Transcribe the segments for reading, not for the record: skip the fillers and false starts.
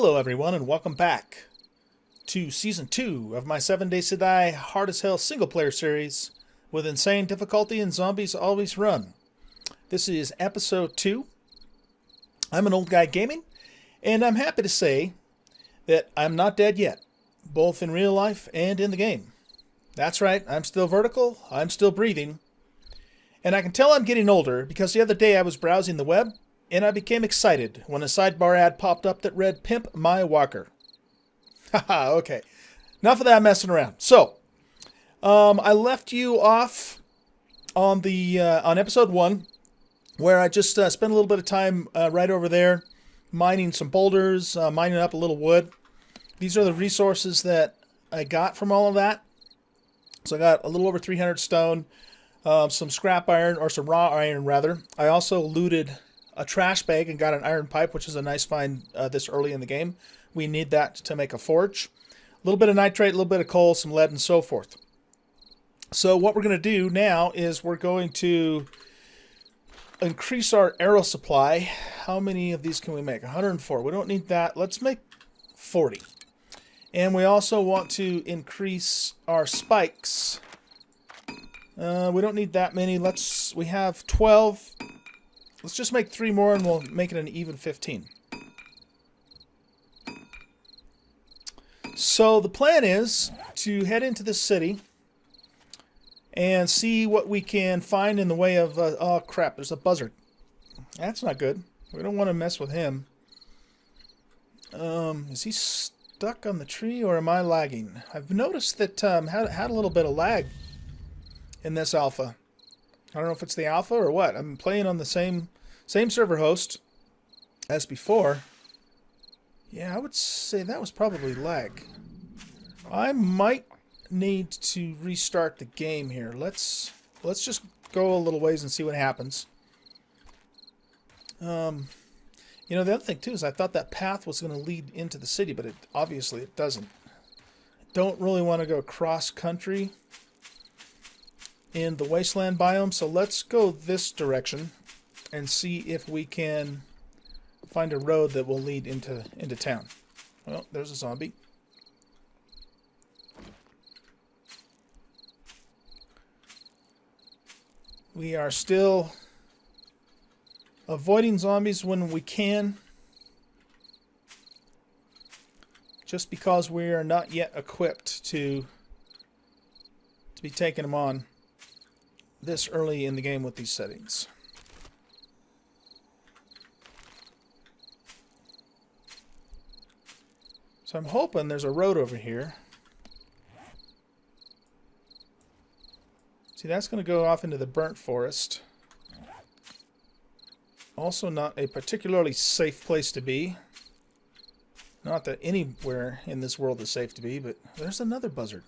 Hello everyone and welcome back to Season 2 of my 7 Days to Die hard as hell single player series with insane difficulty and zombies always run. This is Episode 2. I'm an Oldguy Gaming and I'm happy to say that I'm not dead yet, both in real life and in the game. That's right, I'm still vertical, I'm still breathing, and I can tell I'm getting older because the other day I was browsing the web and I became excited when a sidebar ad popped up that read, "Pimp my walker." Haha, okay. Enough of that messing around. So, I left you off on on episode 1, where I just spent a little bit of time right over there mining some boulders, mining up a little wood. These are the resources that I got from all of that. So I got a little over 300 stone, some scrap iron, or some raw iron rather. I also looted a trash bag and got an iron pipe, which is a nice find this early in the game. We need that to make a forge. A little bit of nitrate, a little bit of coal, some lead, and so forth. So what we're going to do now is we're going to increase our arrow supply. How many of these can we make? 104. We don't need that. Let's make 40. And we also want to increase our spikes. We don't need that many. We have 12. Let's just make 3 more and we'll make it an even 15. So the plan is to head into the city and see what we can find in the way of... oh crap, there's a buzzard. That's not good. We don't want to mess with him. Is he stuck on the tree or am I lagging? I've noticed that had a little bit of lag in this alpha. I don't know if it's the alpha or what. I'm playing on the same server host as before. Yeah, I would say that was probably lag. I might need to restart the game here. Let's just go a little ways and see what happens. You know, the other thing too is I thought that path was going to lead into the city, but obviously it doesn't. I don't really want to go cross country in the wasteland biome, so let's go this direction and see if we can find a road that will lead into town. Well, there's a zombie. We are still avoiding zombies when we can, just because we are not yet equipped to be taking them on this early in the game with these settings. So I'm hoping there's a road over here. See, that's going to go off into the burnt forest. Also not a particularly safe place to be. Not that anywhere in this world is safe to be, but there's another buzzard.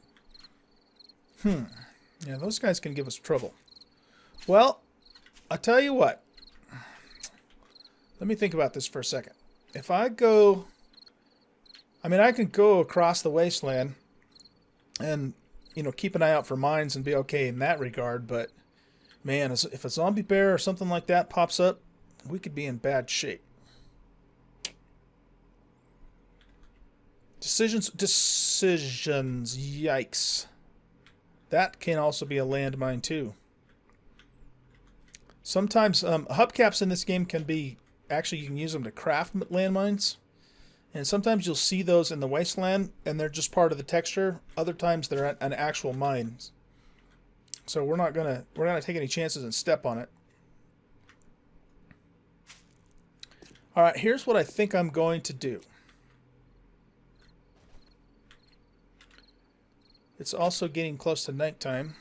Yeah, those guys can give us trouble. Well, I'll tell you what. Let me think about this for a second. If I go... I mean, I can go across the wasteland and, you know, keep an eye out for mines and be okay in that regard, but, man, if a zombie bear or something like that pops up, we could be in bad shape. Decisions, yikes. That can also be a landmine, too. Sometimes hubcaps in this game can be, actually you can use them to craft landmines. And sometimes you'll see those in the wasteland, and they're just part of the texture. Other times they're an actual mine. So we're not gonna take any chances and step on it. All right, here's what I think I'm going to do. It's also getting close to nighttime.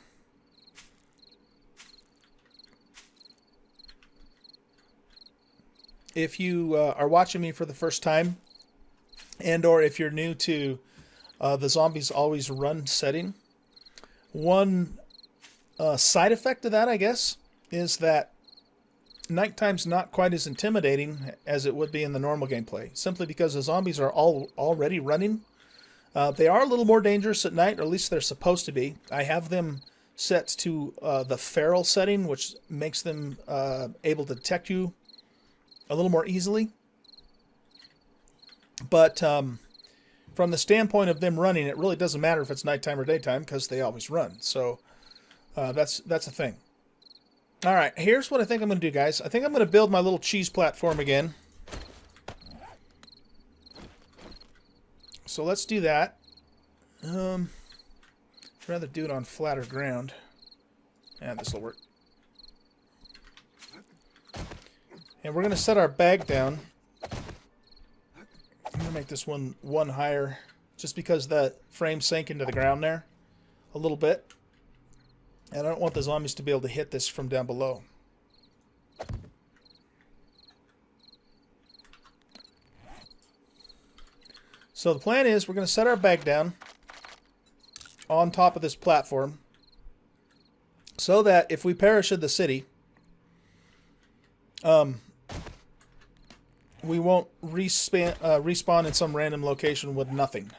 If you are watching me for the first time, and or if you're new to the zombies always run setting, one side effect of that, I guess, is that nighttime's not quite as intimidating as it would be in the normal gameplay, simply because the zombies are already running. They are a little more dangerous at night, or at least they're supposed to be. I have them set to the feral setting, which makes them able to detect you a little more easily. But from the standpoint of them running, it really doesn't matter if it's nighttime or daytime because they always run. So that's a thing. All right, here's what I think I'm going to do, guys. I think I'm going to build my little cheese platform again. So let's do that. I'd rather do it on flatter ground. Yeah, this will work. And we're going to set our bag down. I'm going to make this one higher just because the frame sank into the ground there a little bit. And I don't want the zombies to be able to hit this from down below. So the plan is we're going to set our bag down on top of this platform so that if we perish in the city, we won't respawn in some random location with nothing.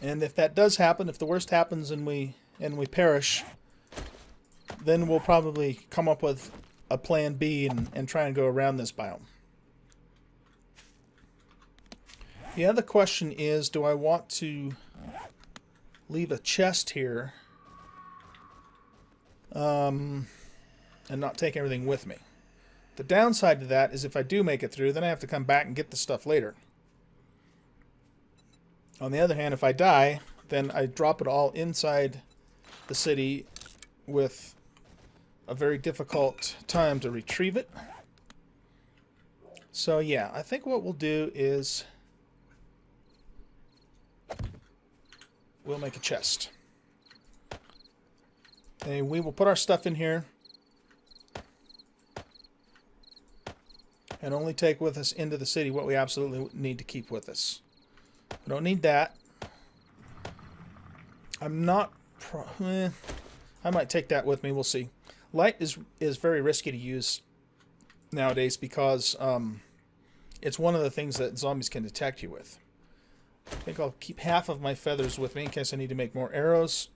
And if that does happen, if the worst happens and we perish, then we'll probably come up with a plan B and try and go around this biome. The other question is, do I want to leave a chest here and not take everything with me? The downside to that is if I do make it through, then I have to come back and get the stuff later. On the other hand, if I die, then I drop it all inside the city with a very difficult time to retrieve it. So yeah, I think what we'll do is we'll make a chest. And we will put our stuff in here and only take with us into the city what we absolutely need to keep with us. We don't need that. I'm not... I might take that with me. We'll see. Light is very risky to use nowadays because it's one of the things that zombies can detect you with. I think I'll keep half of my feathers with me in case I need to make more arrows.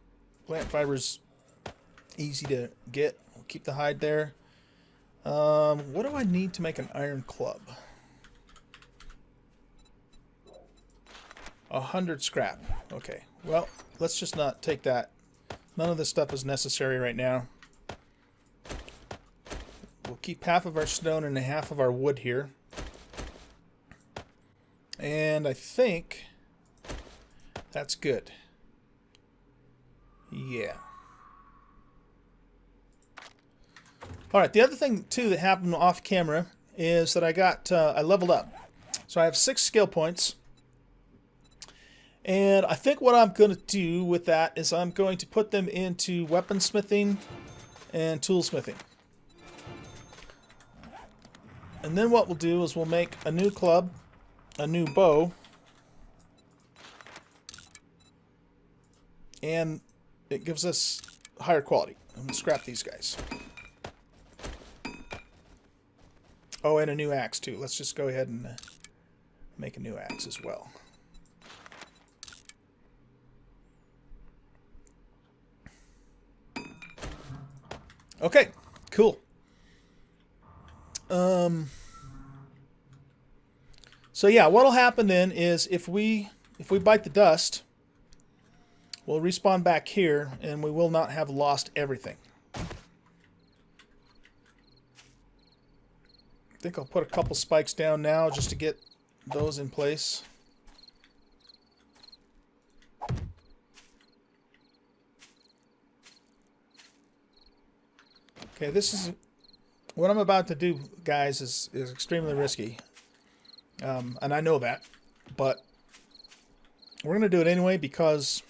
Plant fibers, easy to get. I'll keep the hide there. What do I need to make an iron club? 100 scrap. Okay, well, let's just not take that. None of this stuff is necessary right now. We'll keep half of our stone and half of our wood here. And I think that's good. Yeah. Alright, the other thing, too, that happened off camera is that I leveled up. So I have 6 skill points. And I think what I'm going to do with that is I'm going to put them into weaponsmithing and toolsmithing. And then what we'll do is we'll make a new club, a new bow, and it gives us higher quality. I'm going to scrap these guys. Oh, and a new axe too. Let's just go ahead and make a new axe as well. Okay, cool. So yeah, what'll happen then is if we bite the dust, we'll respawn back here and we will not have lost everything. I think I'll put a couple spikes down now just to get those in place. Okay, this is what I'm about to do, guys, is extremely risky. And I know that, but we're going to do it anyway because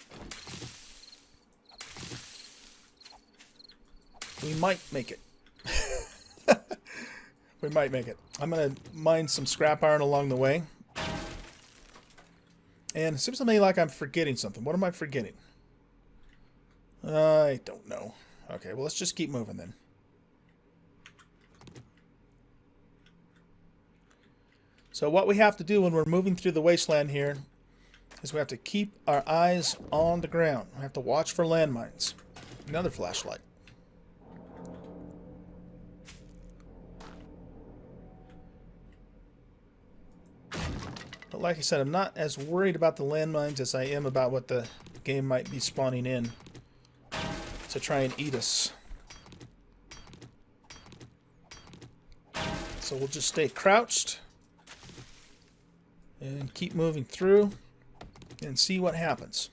we might make it. We might make it. I'm going to mine some scrap iron along the way. And it seems to me like I'm forgetting something. What am I forgetting? I don't know. Okay, well, let's just keep moving then. So what we have to do when we're moving through the wasteland here is we have to keep our eyes on the ground. We have to watch for landmines. Another flashlight. But like I said, I'm not as worried about the landmines as I am about what the game might be spawning in to try and eat us. So we'll just stay crouched and keep moving through and see what happens.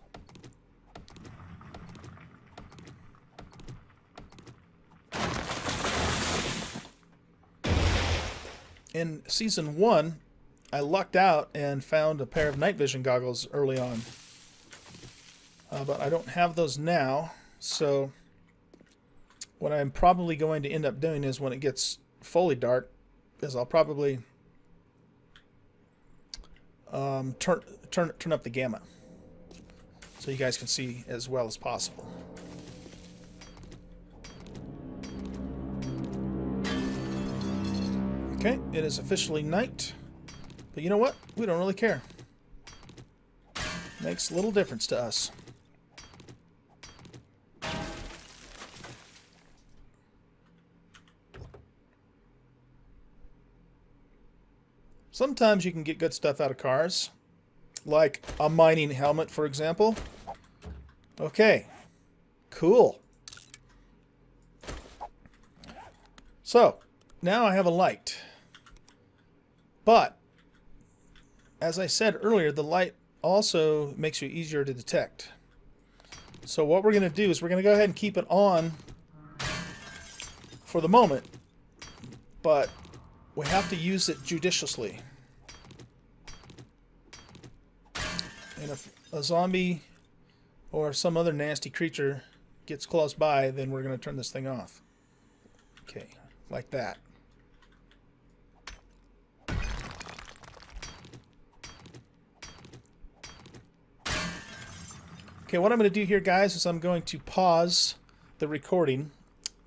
In Season 1, I lucked out and found a pair of night vision goggles early on. But I don't have those now, so what I'm probably going to end up doing is when it gets fully dark, is I'll probably turn up the gamma so you guys can see as well as possible. Okay, it is officially night, but you know what? We don't really care. Makes little difference to us. Sometimes you can get good stuff out of cars, like a mining helmet, for example. Okay, cool. So, now I have a light. But, as I said earlier, the light also makes you easier to detect. So what we're going to do is we're going to go ahead and keep it on for the moment, but we have to use it judiciously. And if a zombie or some other nasty creature gets close by, then we're going to turn this thing off. Okay, like that. Okay, what I'm going to do here, guys, is I'm going to pause the recording,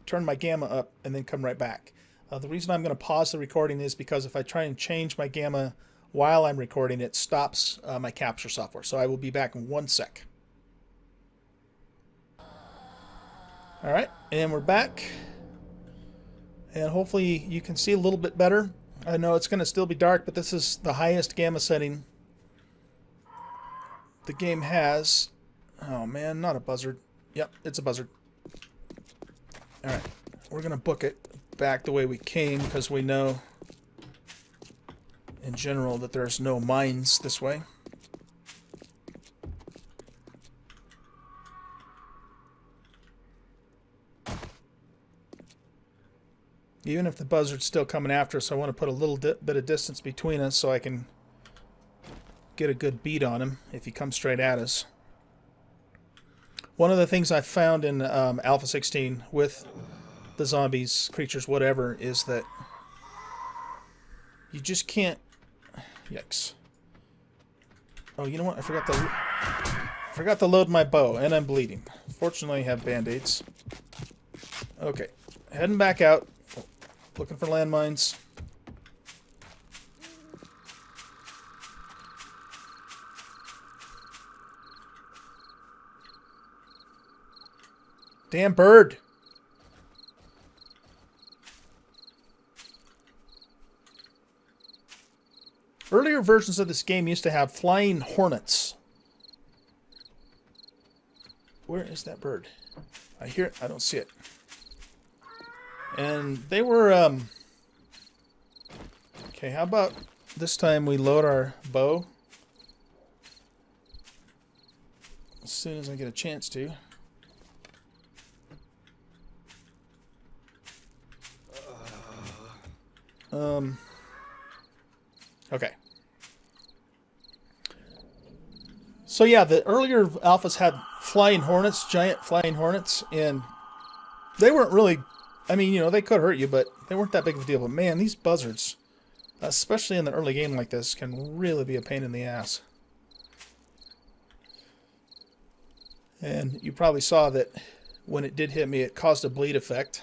turn my gamma up, and then come right back. The reason I'm going to pause the recording is because if I try and change my gamma while I'm recording, it stops my capture software. So I will be back in 1 sec. Alright, and we're back. And hopefully you can see a little bit better. I know it's going to still be dark, but this is the highest gamma setting the game has. Oh man, not a buzzard. Yep, it's a buzzard. Alright, we're going to book it back the way we came because we know in general that there's no mines this way. Even if the buzzard's still coming after us, I want to put a little bit of distance between us so I can get a good beat on him if he comes straight at us. One of the things I found in Alpha 16 with the zombies, creatures, whatever, is that you just can't... Yikes. Oh, you know what? I forgot to load my bow, and I'm bleeding. Fortunately, I have band-aids. Okay. Heading back out. Looking for landmines. Damn bird! Earlier versions of this game used to have flying hornets. Where is that bird? I hear it. I don't see it. And they were, Okay, how about this time we load our bow? As soon as I get a chance to. Okay. So yeah, the earlier alphas had flying hornets, giant flying hornets, and they weren't really... I mean, you know, they could hurt you, but they weren't that big of a deal. But man, these buzzards, especially in the early game like this, can really be a pain in the ass. And you probably saw that when it did hit me, it caused a bleed effect.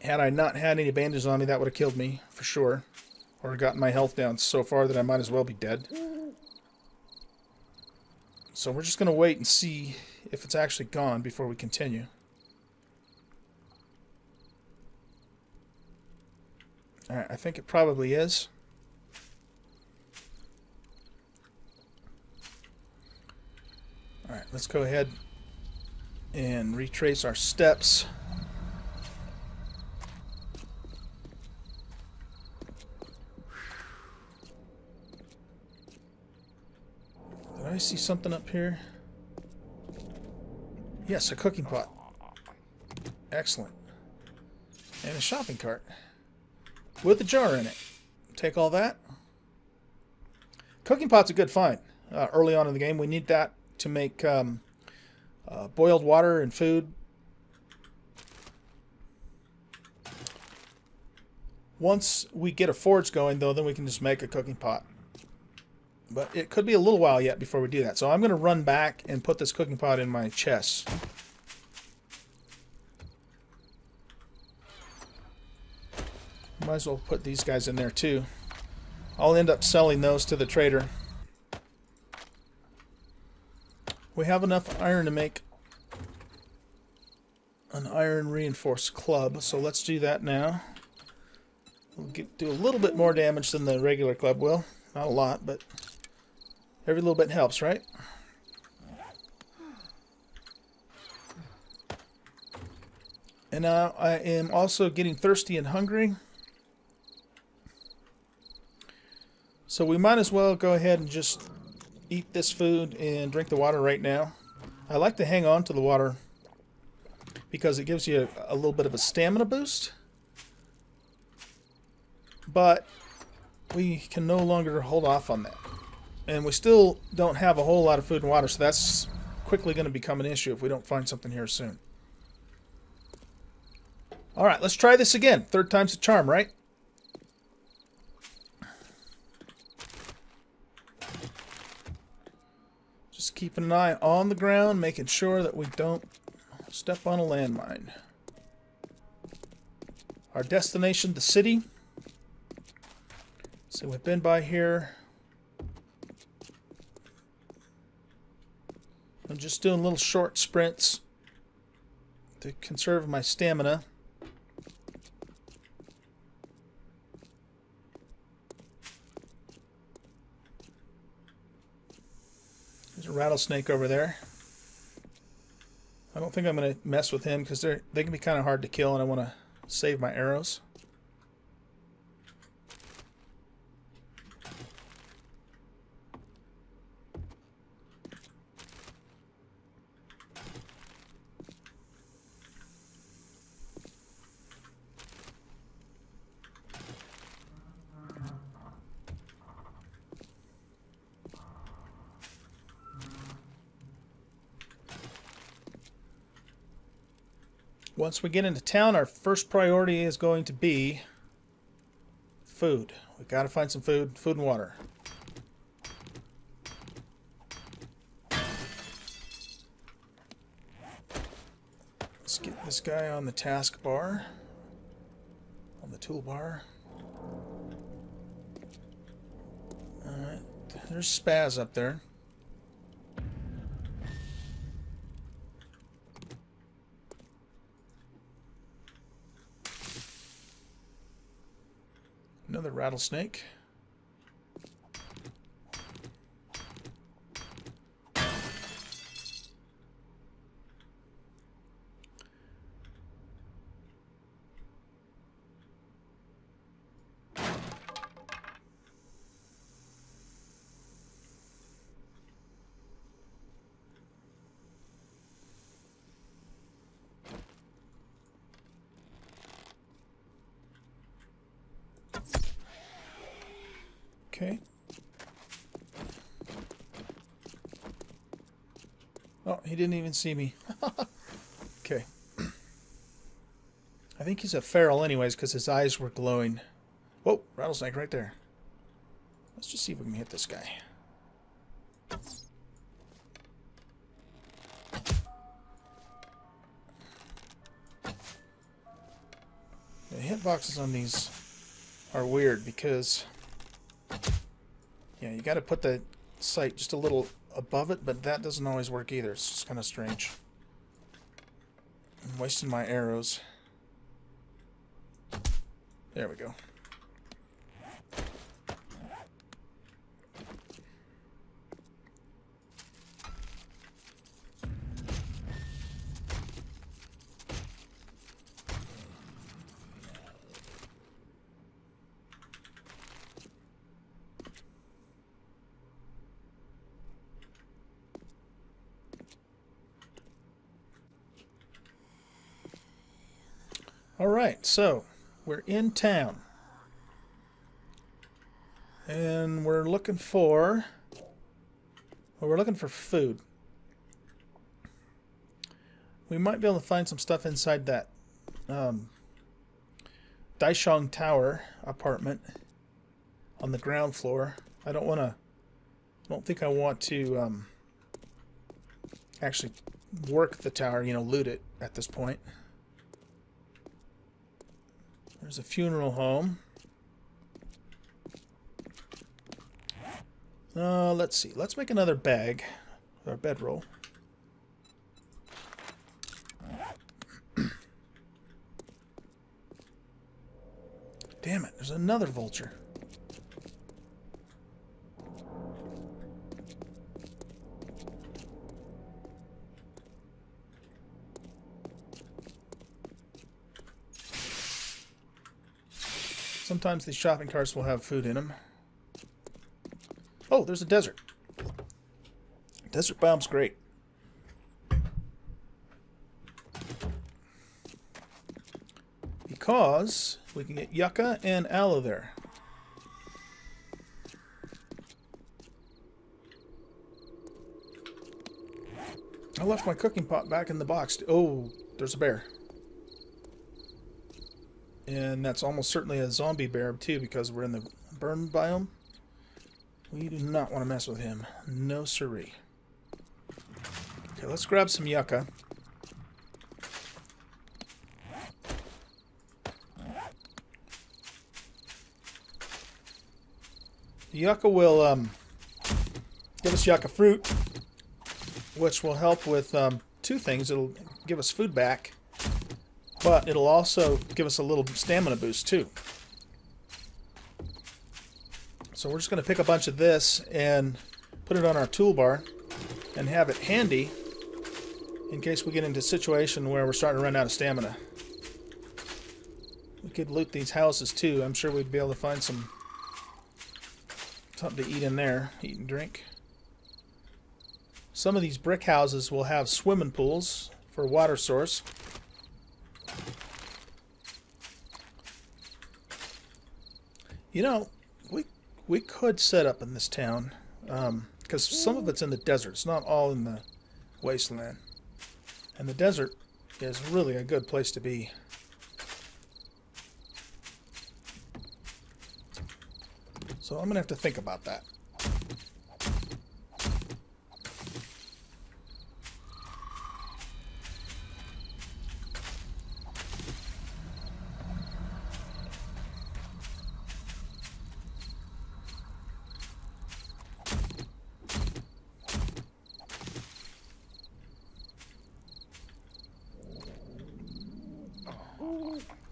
Had I not had any bandages on me, that would have killed me, for sure. Or gotten my health down so far that I might as well be dead. So we're just going to wait and see if it's actually gone before we continue. Alright, I think it probably is. Alright, let's go ahead and retrace our steps. Did I see something up here? Yes, a cooking pot. Excellent. And a shopping cart with a jar in it. Take all that. Cooking pot's a good find. Early on in the game, we need that to make boiled water and food. Once we get a forge going, though, then we can just make a cooking pot. But it could be a little while yet before we do that. So I'm going to run back and put this cooking pot in my chest. Might as well put these guys in there too. I'll end up selling those to the trader. We have enough iron to make an iron reinforced club, so let's do that now. We'll do a little bit more damage than the regular club will. Not a lot, but every little bit helps, right? And now I am also getting thirsty and hungry. So we might as well go ahead and just eat this food and drink the water right now. I like to hang on to the water because it gives you a little bit of a stamina boost. But we can no longer hold off on that. And we still don't have a whole lot of food and water, so that's quickly going to become an issue if we don't find something here soon. Alright, let's try this again. Third time's the charm, right? Just keeping an eye on the ground, making sure that we don't step on a landmine. Our destination, the city. So we've been by here. I'm just doing little short sprints to conserve my stamina. There's a rattlesnake over there. I don't think I'm going to mess with him because they can be kind of hard to kill and I want to save my arrows. Once we get into town, our first priority is going to be food. We got to find some food and water. Let's get this guy on the taskbar, on the toolbar. Alright, there's Spaz up there. Another rattlesnake. Okay. Oh, he didn't even see me. Okay. I think he's a feral anyways because his eyes were glowing. Whoa, rattlesnake right there. Let's just see if we can hit this guy. The hitboxes on these are weird because... yeah, you got to put the sight just a little above it, but that doesn't always work either. It's just kind of strange. I'm wasting my arrows. There we go. Alright, so we're in town. And we're looking for... well, we're looking for food. We might be able to find some stuff inside that Daishong Tower apartment on the ground floor. I don't think I want to actually work the tower, loot it at this point. There's a funeral home. Let's see. Let's make another bag. Or bedroll. Damn it, there's another vulture. Sometimes these shopping carts will have food in them. Oh, there's a desert. Desert biome's great. Because we can get yucca and aloe there. I left my cooking pot back in the box. Oh, there's a bear. And that's almost certainly a zombie bear, too, because we're in the burn biome. We do not want to mess with him. No siree. Okay, let's grab some yucca. The yucca will give us yucca fruit, which will help with two things. It'll give us food back, but it'll also give us a little stamina boost too. So we're just going to pick a bunch of this and put it on our toolbar and have it handy in case we get into a situation where we're starting to run out of stamina. We could loot these houses too. I'm sure we'd be able to find something to eat in there, eat and drink. Some of these brick houses will have swimming pools for water source. You know, we could set up in this town, because some of it's in the desert. It's not all in the wasteland. And the desert is really a good place to be. So I'm going to have to think about that.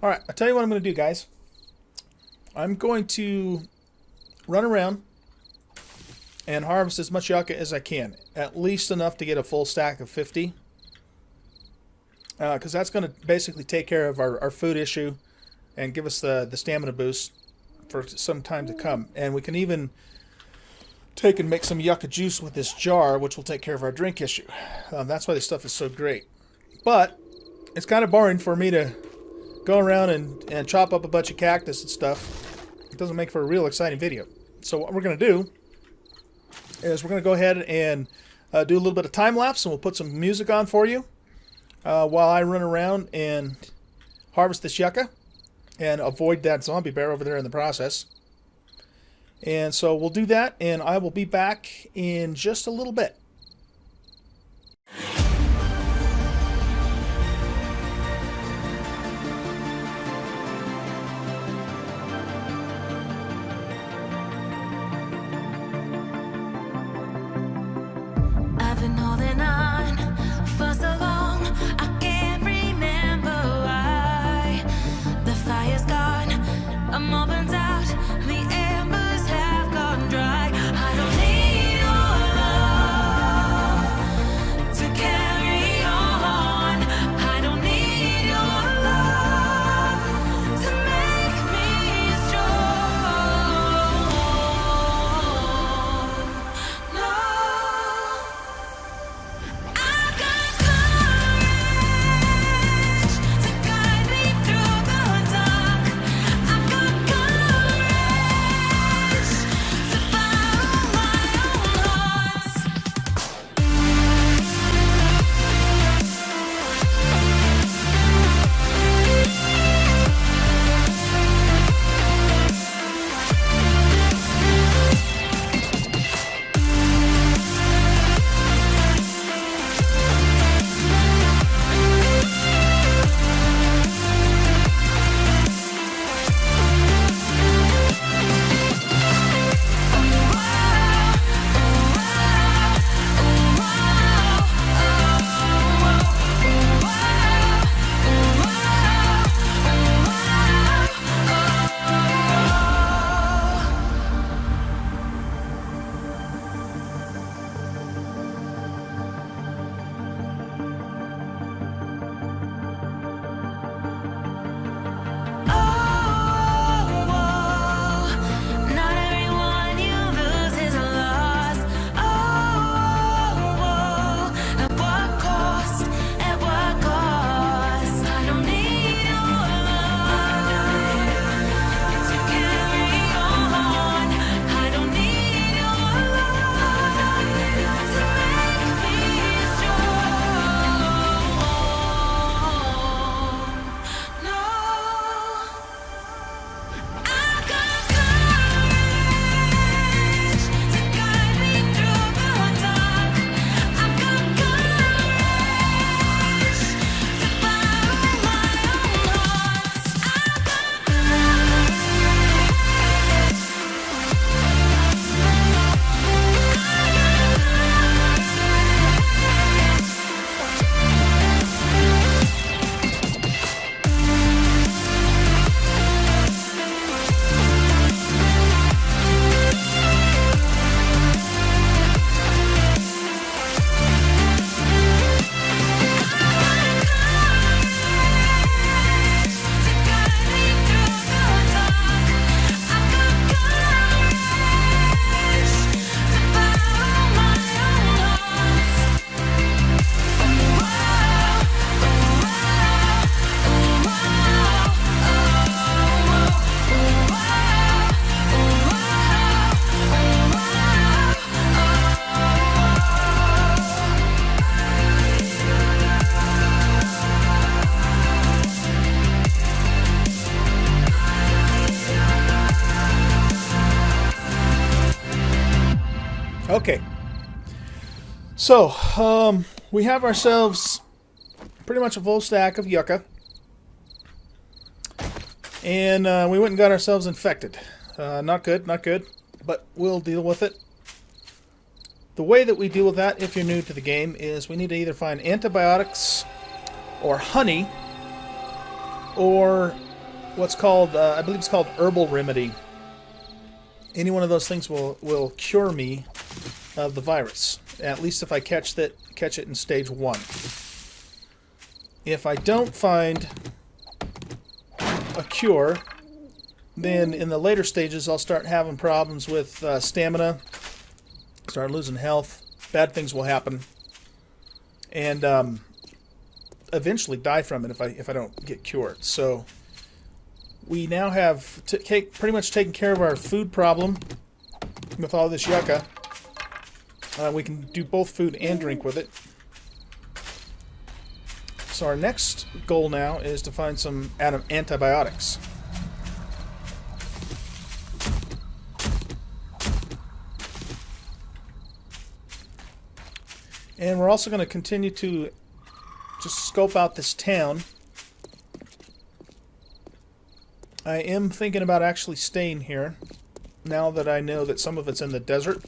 Alright, I'll tell you what I'm going to do, guys. I'm going to run around and harvest as much yucca as I can. At least enough to get a full stack of 50. Because that's going to basically take care of our food issue and give us the stamina boost for some time to come. And we can even take and make some yucca juice with this jar, which will take care of our drink issue. That's why this stuff is so great. But it's kind of boring for me to go around and chop up a bunch of cactus and stuff. It doesn't make for a real exciting video. So what we're going to do is we're going to go ahead and do a little bit of time lapse, and we'll put some music on for you while I run around and harvest this yucca and avoid that zombie bear over there in the process. And so we'll do that, and I will be back in just a little bit. Okay. So, we have ourselves pretty much a full stack of yucca. And we went and got ourselves infected. Not good, not good. But we'll deal with it. The way that we deal with that, if you're new to the game, is we need to either find antibiotics or honey or what's called, I believe it's called herbal remedy. Any one of those things will cure me of the virus. At least if I catch it in stage 1. If I don't find a cure, then in the later stages I'll start having problems with stamina, start losing health, bad things will happen, and eventually die from it if I don't get cured. So we now have pretty much taken care of our food problem with all this yucca. We can do both food and drink with it. So our next goal now is to find some antibiotics. And we're also going to continue to just scope out this town. I am thinking about actually staying here, now that I know that some of it's in the desert.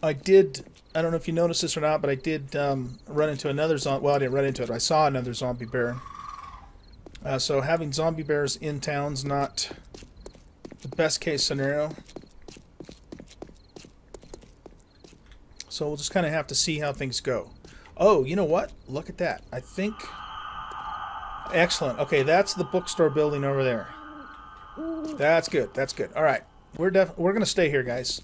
I don't know if you noticed this or not, but I did run into another zombie. Well, I didn't run into it. I saw another zombie bear. So having zombie bears in town's not the best case scenario. So we'll just kind of have to see how things go. Oh, you know what? Look at that. I think... Excellent. Okay, that's the bookstore building over there. That's good. That's good. All right. We're going to stay here, guys.